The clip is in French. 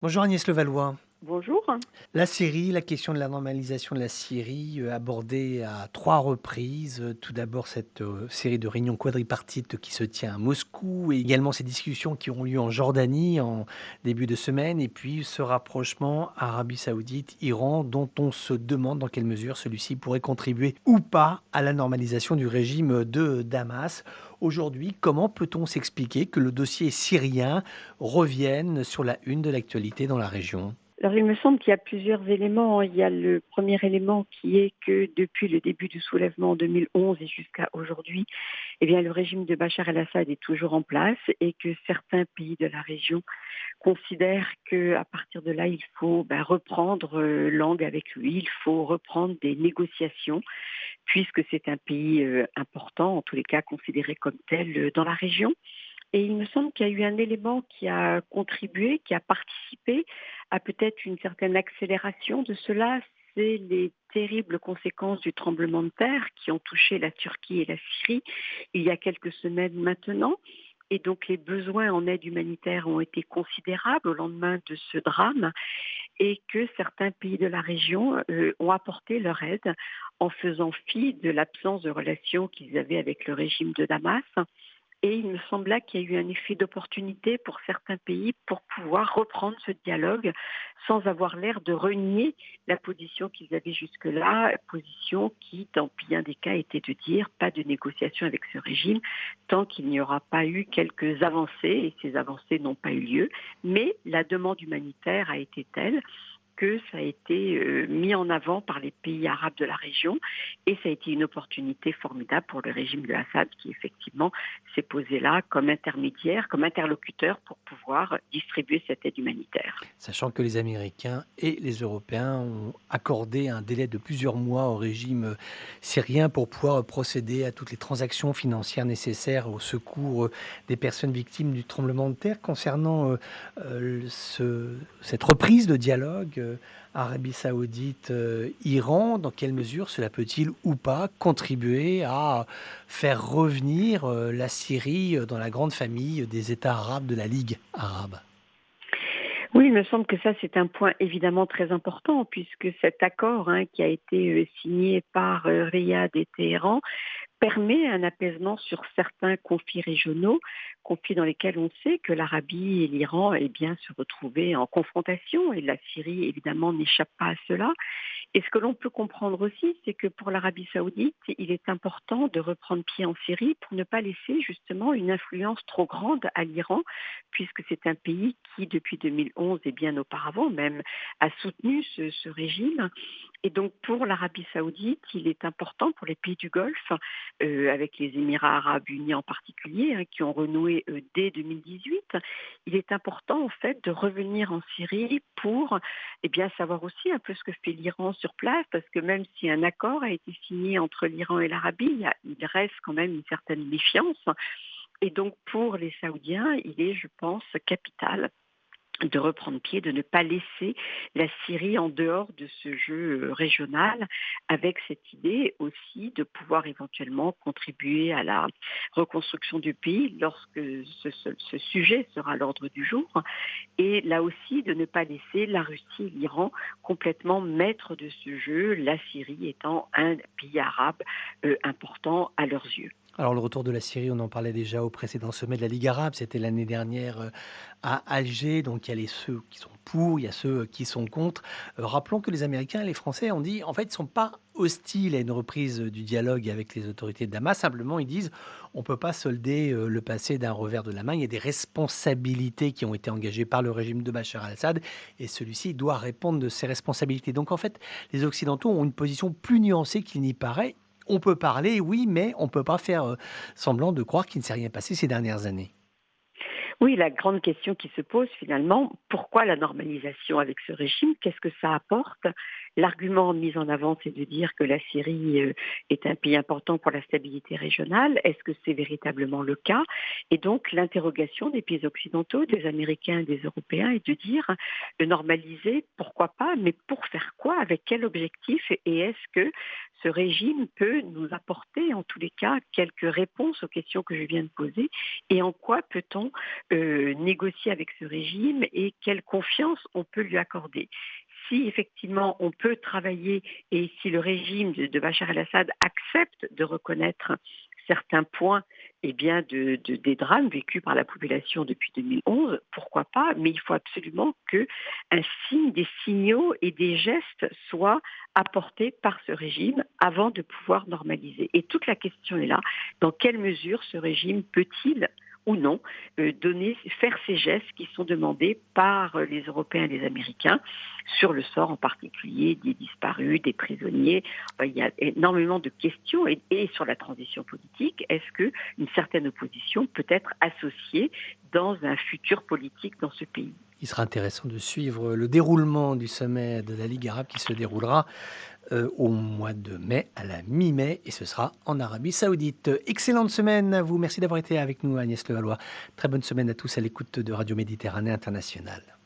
Bonjour Agnès Levallois. Bonjour. La Syrie, la question de la normalisation de la Syrie, abordée à 3 reprises. Tout d'abord cette, série de réunions quadripartites qui se tient à Moscou et également ces discussions qui ont lieu en Jordanie en début de semaine et puis ce rapprochement Arabie Saoudite, Iran dont on se demande dans quelle mesure celui-ci pourrait contribuer ou pas à la normalisation du régime de Damas. Aujourd'hui, comment peut-on s'expliquer que le dossier syrien revienne sur la une de l'actualité dans la région? Alors, il me semble qu'il y a plusieurs éléments. Il y a le premier élément qui est que depuis le début du soulèvement en 2011 et jusqu'à aujourd'hui, eh bien, le régime de Bachar el-Assad est toujours en place et que certains pays de la région considèrent qu'à partir de là, il faut reprendre langue avec lui, il faut reprendre des négociations puisque c'est un pays important, en tous les cas considéré comme tel dans la région. Et il me semble qu'il y a eu un élément qui a contribué, qui a participé à peut-être une certaine accélération de cela, c'est les terribles conséquences du tremblement de terre qui ont touché la Turquie et la Syrie il y a quelques semaines maintenant. Et donc les besoins en aide humanitaire ont été considérables au lendemain de ce drame et que certains pays de la région ont apporté leur aide en faisant fi de l'absence de relations qu'ils avaient avec le régime de Damas. Et il me sembla qu'il y a eu un effet d'opportunité pour certains pays pour pouvoir reprendre ce dialogue sans avoir l'air de renier la position qu'ils avaient jusque-là, position qui, dans bien des cas, était de dire pas de négociation avec ce régime tant qu'il n'y aura pas eu quelques avancées, et ces avancées n'ont pas eu lieu. Mais la demande humanitaire a été telle que ça a été mis en avant par les pays arabes de la région et ça a été une opportunité formidable pour le régime de Assad qui effectivement s'est posé là comme intermédiaire, comme interlocuteur pour pouvoir distribuer cette aide humanitaire. Sachant que les Américains et les Européens ont accordé un délai de plusieurs mois au régime syrien pour pouvoir procéder à toutes les transactions financières nécessaires au secours des personnes victimes du tremblement de terre. Concernant cette reprise de dialogue Arabie Saoudite, Iran, dans quelle mesure cela peut-il ou pas contribuer à faire revenir la Syrie dans la grande famille des États arabes de la Ligue arabe? Oui, il me semble que ça, c'est un point évidemment très important, puisque cet accord qui a été signé par Riyad et Téhéran permet un apaisement sur certains conflits régionaux, conflits dans lesquels on sait que l'Arabie et l'Iran se retrouvaient en confrontation, et la Syrie évidemment n'échappe pas à cela. Et ce que l'on peut comprendre aussi, c'est que pour l'Arabie saoudite, il est important de reprendre pied en Syrie pour ne pas laisser justement une influence trop grande à l'Iran, puisque c'est un pays qui, depuis 2011 et bien auparavant même, a soutenu ce régime. Et donc pour l'Arabie saoudite, il est important pour les pays du Golfe, avec les Émirats arabes unis en particulier, qui ont renoué dès 2018, il est important en fait de revenir en Syrie pour savoir aussi un peu ce que fait l'Iran sur place, parce que même si un accord a été signé entre l'Iran et l'Arabie, il reste quand même une certaine méfiance. Et donc pour les Saoudiens, il est, je pense, capital de reprendre pied, de ne pas laisser la Syrie en dehors de ce jeu régional, avec cette idée aussi de pouvoir éventuellement contribuer à la reconstruction du pays lorsque ce sujet sera à l'ordre du jour, et là aussi de ne pas laisser la Russie et l'Iran complètement maîtres de ce jeu, la Syrie étant un pays arabe important à leurs yeux. Alors le retour de la Syrie, on en parlait déjà au précédent sommet de la Ligue arabe, c'était l'année dernière, à Alger, donc il y a ceux qui sont pour, il y a ceux qui sont contre. Rappelons que les Américains et les Français ont dit, en fait, ils ne sont pas hostiles à une reprise, du dialogue avec les autorités de Damas, simplement ils disent: «On ne peut pas solder, le passé d'un revers de la main. Il y a des responsabilités qui ont été engagées par le régime de Bachar al-Assad et celui-ci doit répondre de ses responsabilités». Donc en fait, les Occidentaux ont une position plus nuancée qu'il n'y paraît. On peut parler, oui, mais on ne peut pas faire, semblant de croire qu'il ne s'est rien passé ces dernières années. Oui, la grande question qui se pose finalement, pourquoi la normalisation avec ce régime? Qu'est-ce que ça apporte? L'argument mis en avant, c'est de dire que la Syrie est un pays important pour la stabilité régionale. Est-ce que c'est véritablement le cas? Et donc l'interrogation des pays occidentaux, des Américains et des Européens est de dire normaliser, pourquoi pas, mais pour faire quoi? Avec quel objectif? Et est-ce que ce régime peut nous apporter, en tous les cas, quelques réponses aux questions que je viens de poser et en quoi peut-on négocier avec ce régime et quelle confiance on peut lui accorder. Si effectivement on peut travailler et si le régime de Bachar el-Assad accepte de reconnaître certains points des drames vécus par la population depuis 2011, pourquoi pas, mais il faut absolument que des signaux et des gestes soient apportés par ce régime avant de pouvoir normaliser. Et toute la question est là, dans quelle mesure ce régime peut-il ou non faire ces gestes qui sont demandés par les Européens et les Américains sur le sort en particulier des disparus, des prisonniers. Il y a énormément de questions et sur la transition politique. Est-ce qu'une certaine opposition peut être associée dans un futur politique dans ce pays? Il sera intéressant de suivre le déroulement du sommet de la Ligue arabe qui se déroulera au mois de mai, à la mi-mai, et ce sera en Arabie Saoudite. Excellente semaine à vous. Merci d'avoir été avec nous, Agnès Levallois. Très bonne semaine à tous à l'écoute de Radio Méditerranée Internationale.